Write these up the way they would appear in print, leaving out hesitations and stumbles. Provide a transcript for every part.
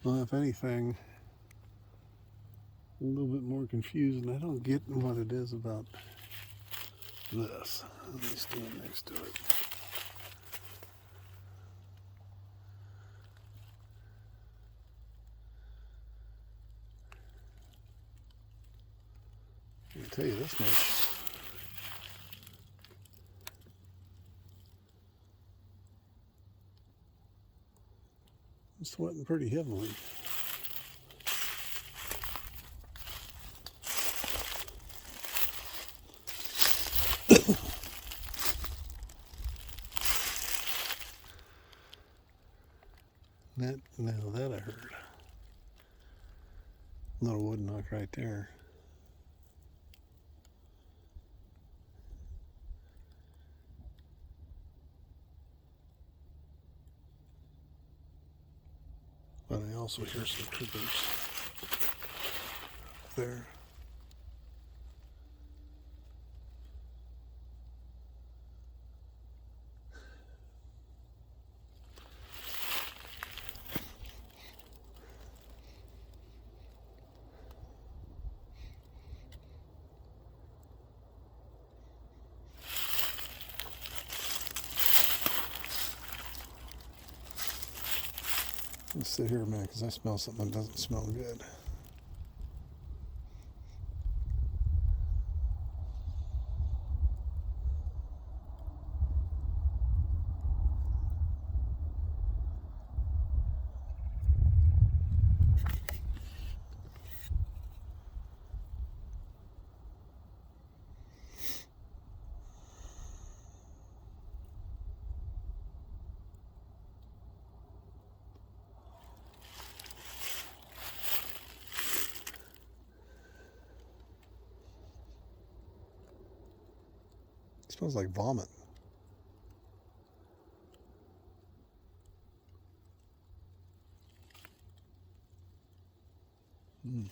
Well, if anything, a little bit more confused, and I don't get what it is about this. Let me stand next to it. I can tell you this much. I'm sweating pretty heavily. Now that I heard. Little wood knock right there. But I also hear some crickets there. Let's sit here a minute because I smell something that doesn't smell good. It smells like vomit. Mm.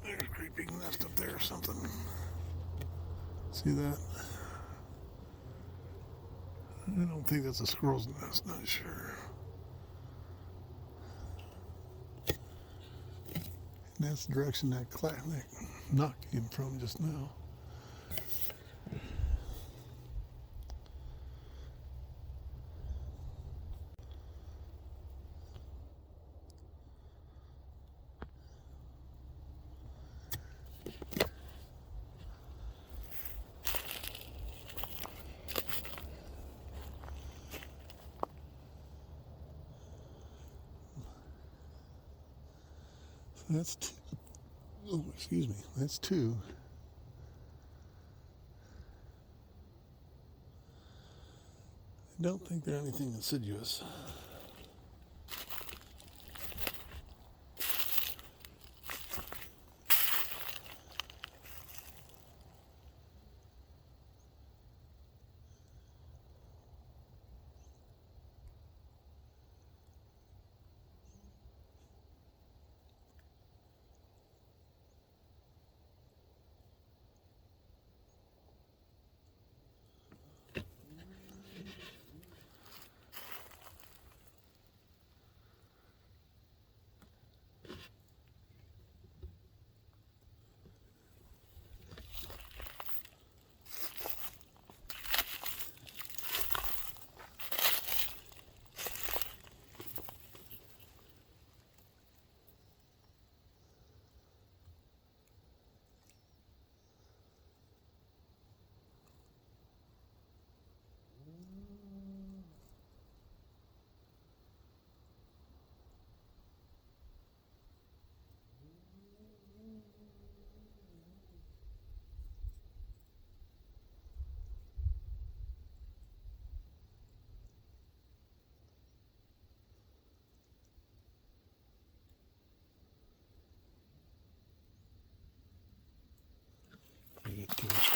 There's a creeping nest up there or something. See that? I don't think that's a squirrel's nest, not sure. And that's the direction that knock came from just now. That's two. Oh, excuse me. That's two. I don't think they're anything insidious.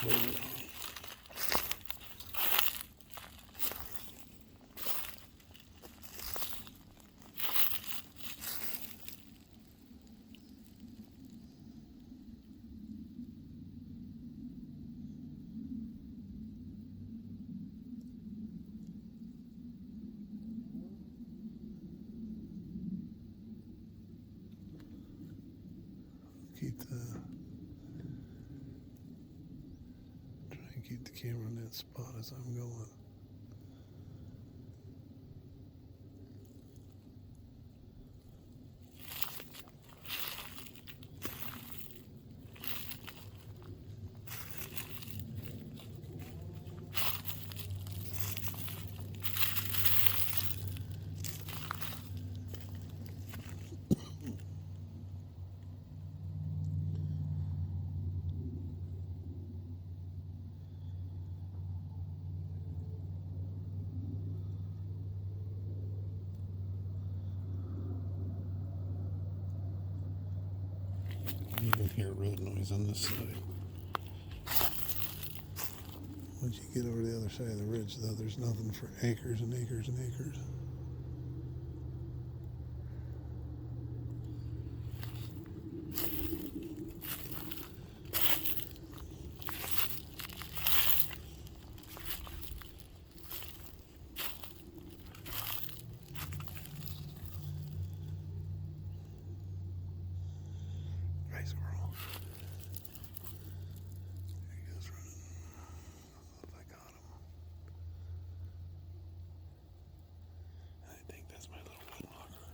later on. Try and keep the camera in that spot as I'm going. You can hear road noise on this side. Once you get over the other side of the ridge, though, there's nothing for acres and acres and acres. Gray squirrel. There he goes running. I thought I got him. I think that's my little woodlocker.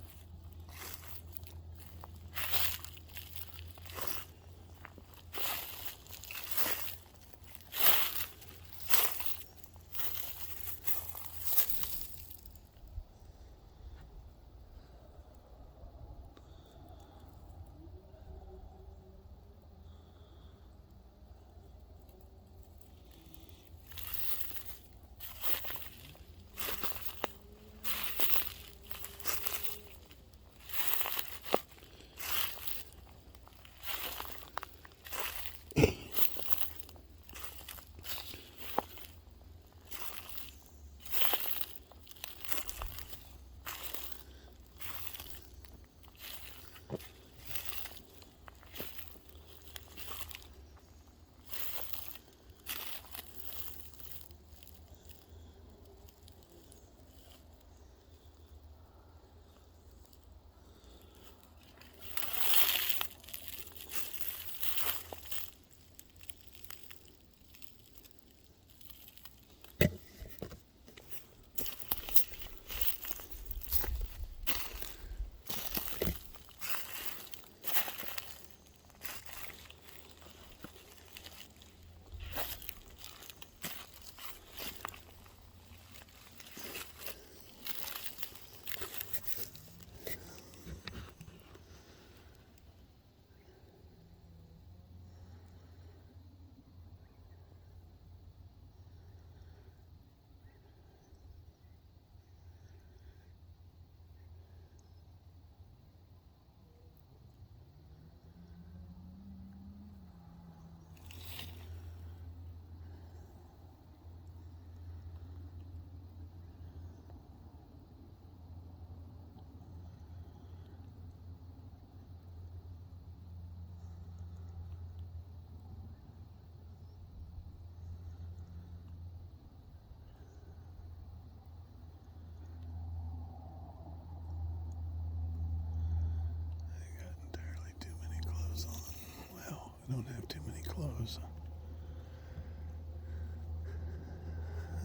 I don't have too many clothes.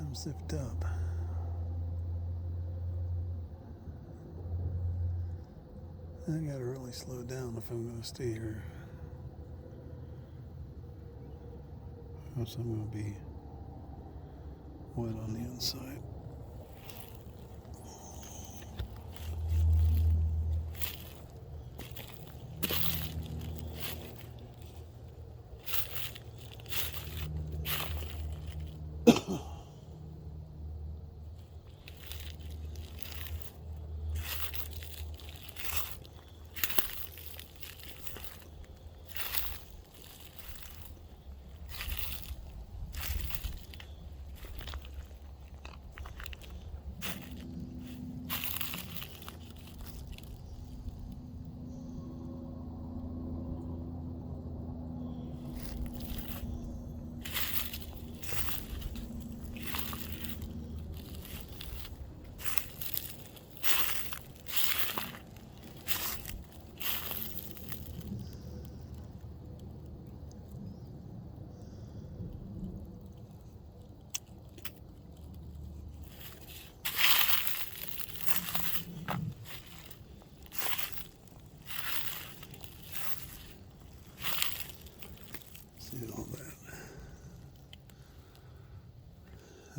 I'm zipped up. I gotta really slow down if I'm gonna stay here. Or else I'm gonna be wet on the inside.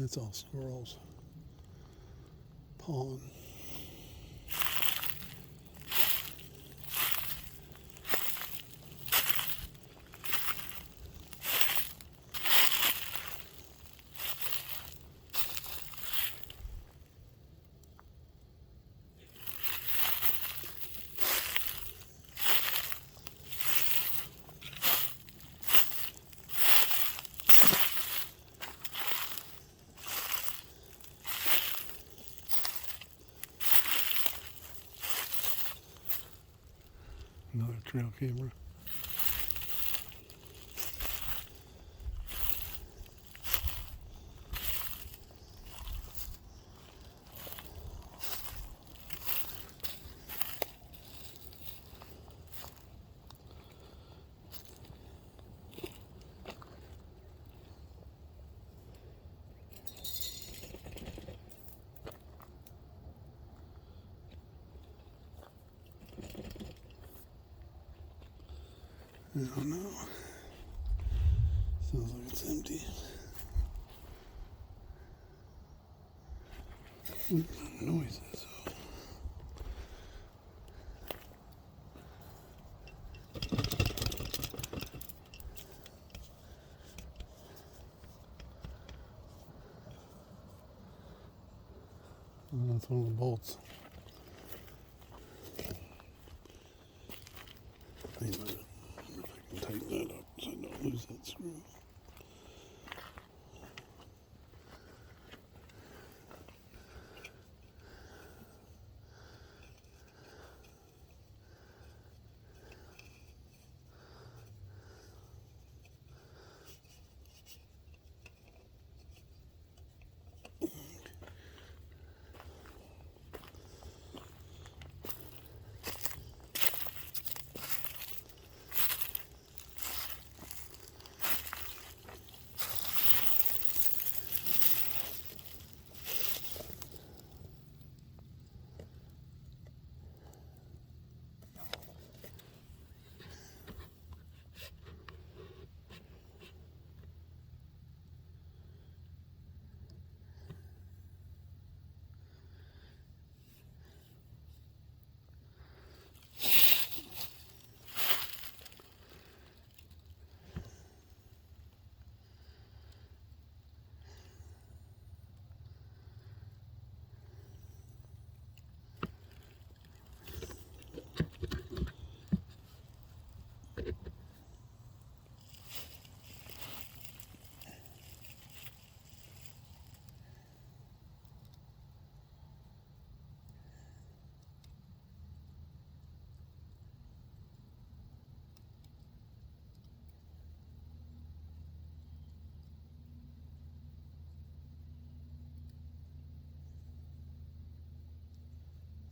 That's all squirrels. Pond. Another trail camera. I don't know. Sounds like it's empty. Noises. That's one of the bolts. I wonder if I can tighten that up so I don't lose that screw.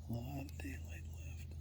A lot of daylight left.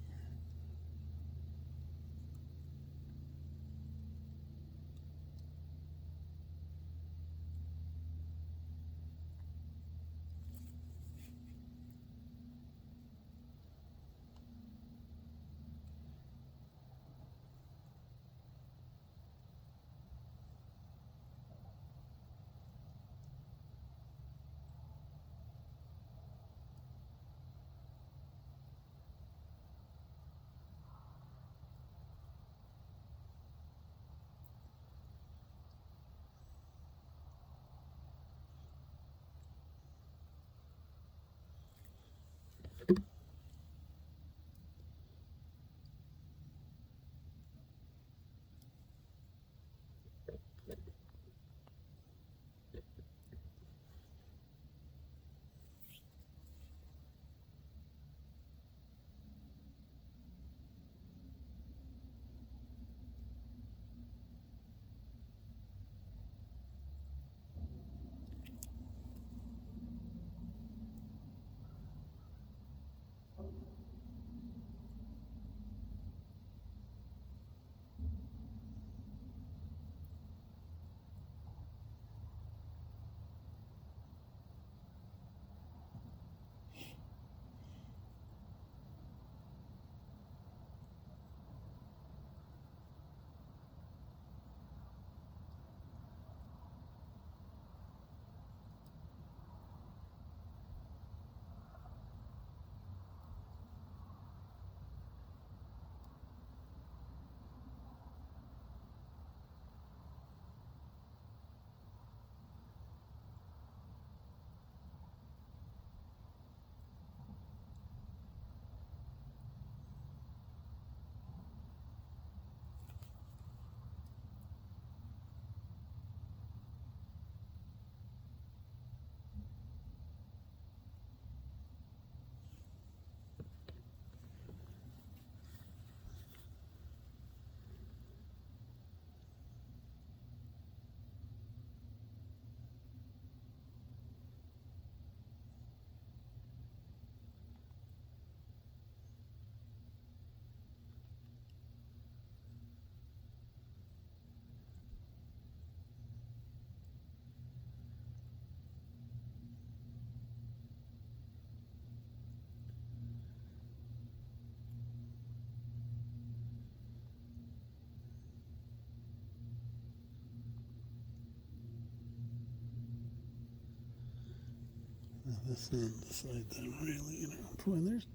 This is the side that I'm really, boy, there's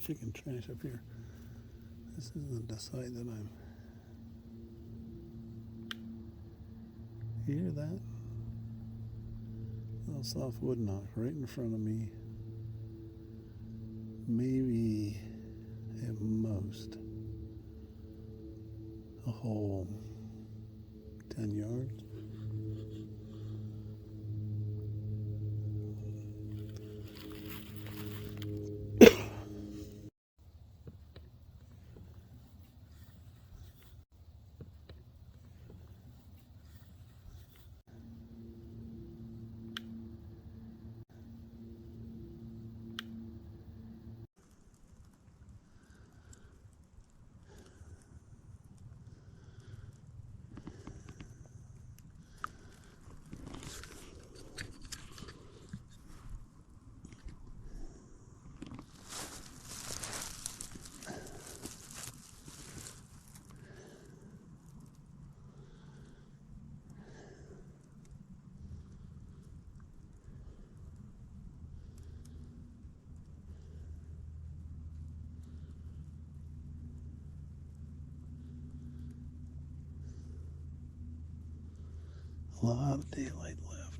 freaking trash up here. This isn't the side that I'm. You hear that? Little soft wood knock right in front of me. Maybe at most a whole 10 yards. A lot of daylight left.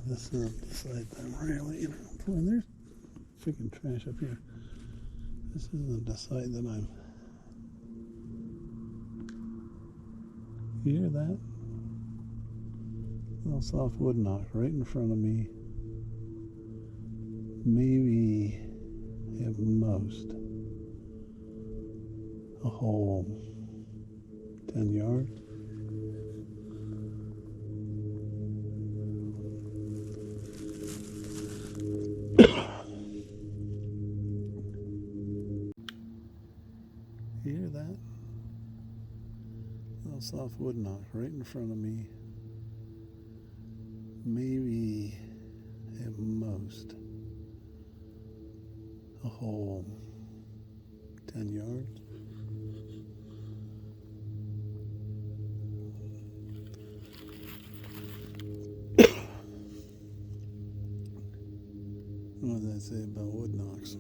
This is the side that I'm really, boy, there's freaking trash up here. This isn't the side that I'm. You hear that? Little soft wood knock right in front of me. Maybe at most a whole 10 yards. soft wood knock right in front of me. Maybe at most a whole 10 yards. What did I say about wood knocks?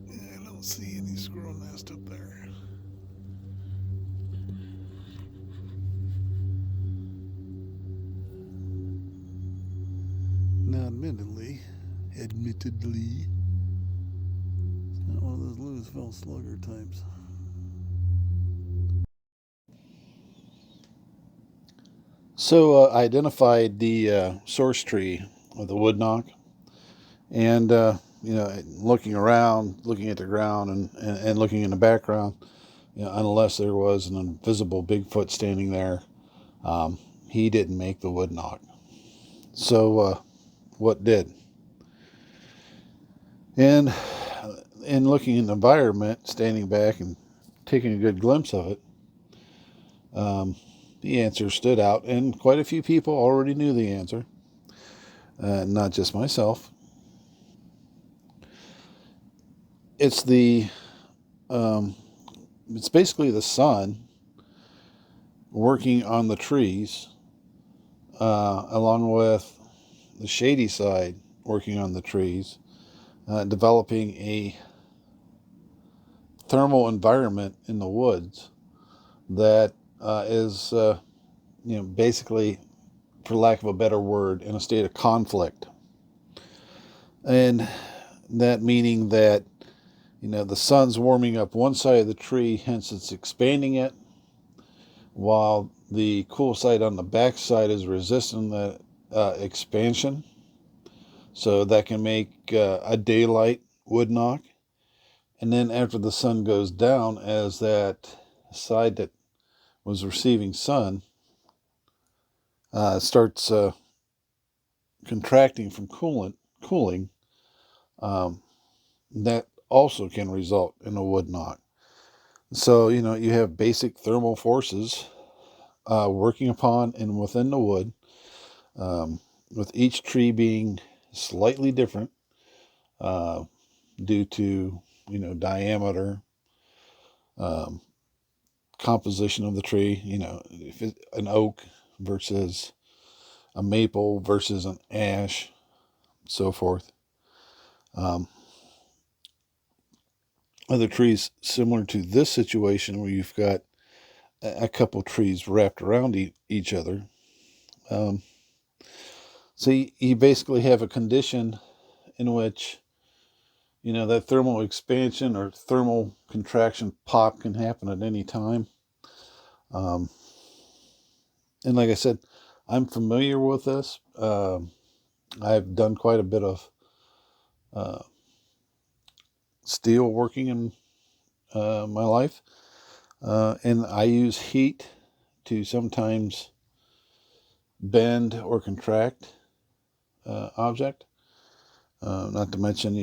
I don't see any squirrel nest up there. Now, admittedly, it's not one of those Louisville slugger types. So I identified the source tree of the wood knock, and looking around, looking at the ground, and looking in the background, unless there was an invisible Bigfoot standing there, he didn't make the wood knock. So what did? And in looking in the environment, standing back and taking a good glimpse of it, the answer stood out, and quite a few people already knew the answer, not just myself. It's it's basically the sun working on the trees, along with the shady side working on the trees, developing a thermal environment in the woods that is, basically, for lack of a better word, in a state of conflict. And that meaning that, the sun's warming up one side of the tree, hence it's expanding it, while the cool side on the back side is resisting the expansion. So that can make a daylight wood knock. And then after the sun goes down, as that side that was receiving sun starts contracting from cooling, that also can result in a wood knock. So, you have basic thermal forces working upon and within the wood, with each tree being slightly different due to, diameter, composition of the tree, if it's an oak versus a maple versus an ash, so forth. Other trees similar to this situation where you've got a couple trees wrapped around each other. So you basically have a condition in which, that thermal expansion or thermal contraction pop can happen at any time. And like I said, I'm familiar with this. I've done quite a bit of steel working in my life. And I use heat to sometimes bend or contract object. Not to mention,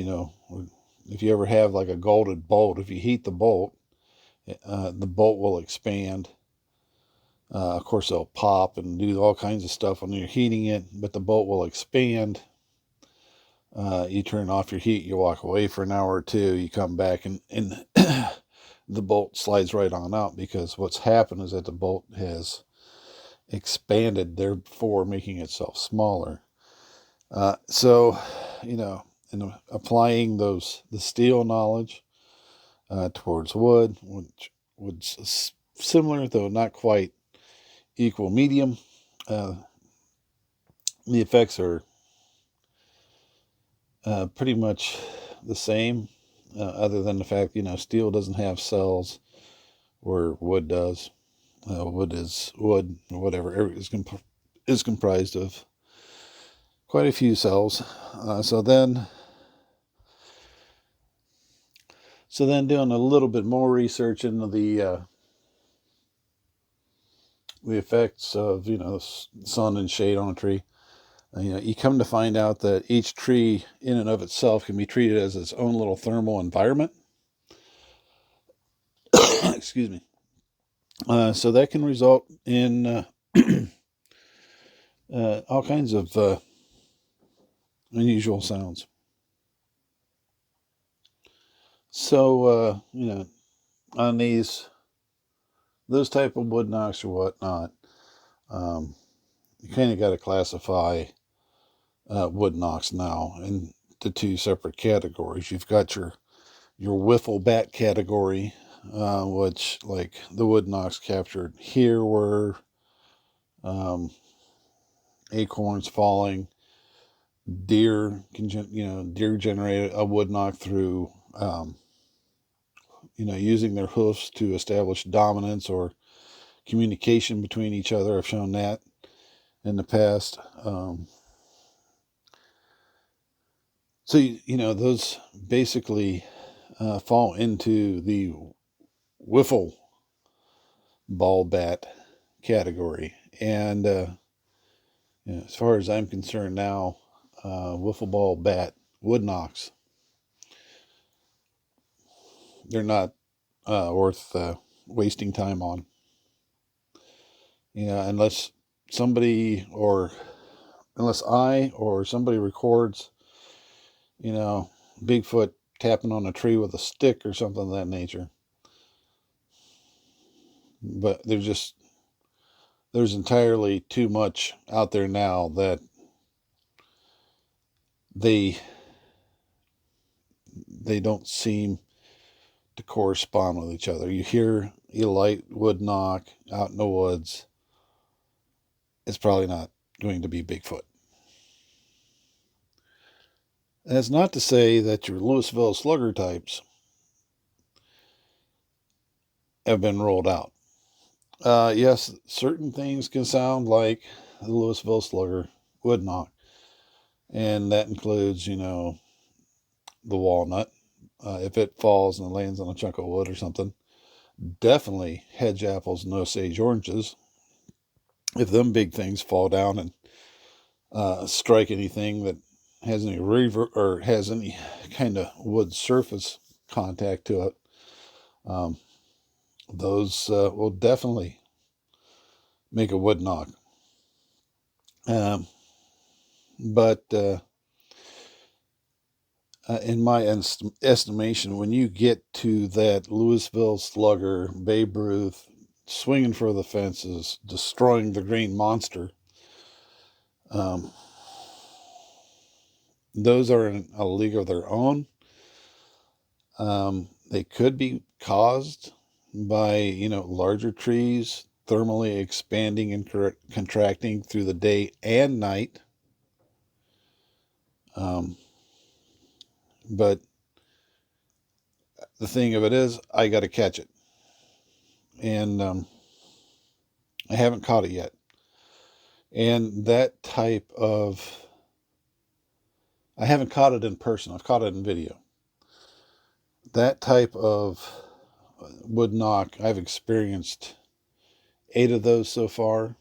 if you ever have like a golden bolt, if you heat the bolt will expand. Of course, it'll pop and do all kinds of stuff when you're heating it, but the bolt will expand. You turn off your heat, you walk away for an hour or two, you come back, and the bolt slides right on out, because what's happened is that the bolt has expanded, therefore making itself smaller. So, in applying the steel knowledge towards wood, which was similar, though not quite equal medium, the effects are pretty much the same, other than the fact, steel doesn't have cells where wood does. Wood is wood, or whatever, is comprised of quite a few cells. So then doing a little bit more research into the effects of, sun and shade on a tree, You come to find out that each tree in and of itself can be treated as its own little thermal environment. Excuse me. So that can result in all kinds of unusual sounds. So, on those type of wood knocks or whatnot, you kind of got to classify wood knocks now into two separate categories. You've got your wiffle bat category, which, like the wood knocks captured here, were acorns falling. Deer generate a wood knock through using their hoofs to establish dominance or communication between each other. I've shown that in the past. So those basically fall into the wiffle ball bat category. And as far as I'm concerned now, wiffle ball bat wood knocks, they're not worth wasting time on. Unless I or somebody records, Bigfoot tapping on a tree with a stick or something of that nature. But there's entirely too much out there now that they don't seem to correspond with each other. You hear a light wood knock out in the woods, it's probably not going to be Bigfoot. That's not to say that your Louisville slugger types have been rolled out. Yes, certain things can sound like the Louisville slugger wood knock, and that includes, the walnut. If it falls and lands on a chunk of wood or something, definitely hedge apples, no sage oranges. If them big things fall down and strike anything that has any or has any kind of wood surface contact to it, those will definitely make a wood knock. But in my estimation, when you get to that Louisville slugger, Babe Ruth, swinging for the fences, destroying the green monster, those are in a league of their own. They could be caused by, larger trees thermally expanding and contracting through the day and night. But the thing of it is, I got to catch it. And I haven't caught it yet. And that type of, I haven't caught it in person. I've caught it in video. That type of wood knock, I've experienced 8 of those so far,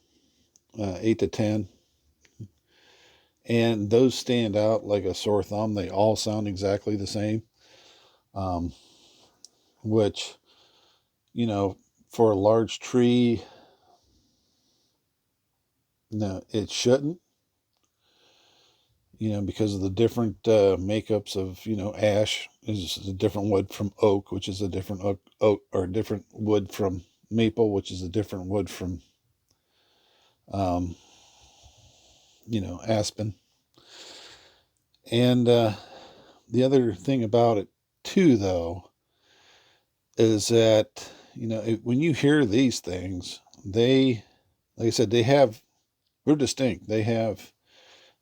8 to 10. And those stand out like a sore thumb. They all sound exactly the same. Which, for a large tree, no, it shouldn't. Because of the different makeups of, ash is a different wood from oak, which is a different oak, or a different wood from maple, which is a different wood from, aspen. And the other thing about it, too, though, is that, when you hear these things, like I said, they're distinct. They have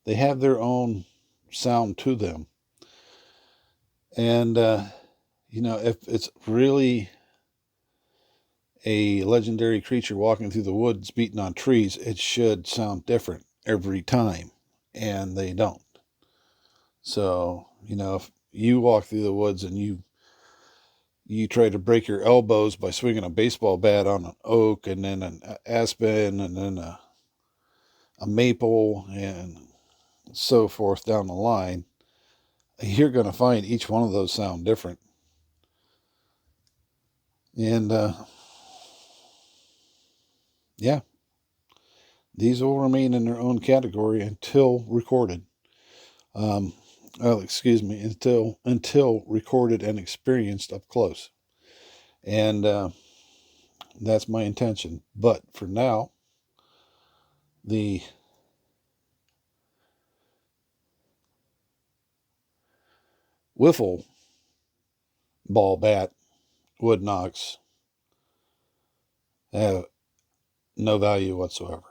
their own sound to them. And, if it's really a legendary creature walking through the woods beating on trees, it should sound different every time. And they don't. So, if you walk through the woods and you try to break your elbows by swinging a baseball bat on an oak and then an aspen and then a maple, and so forth down the line, you're going to find each one of those sound different. And yeah, these will remain in their own category until recorded. Excuse me, until recorded and experienced up close. And that's my intention. But for now, the wiffle ball bat wood knocks have no value whatsoever.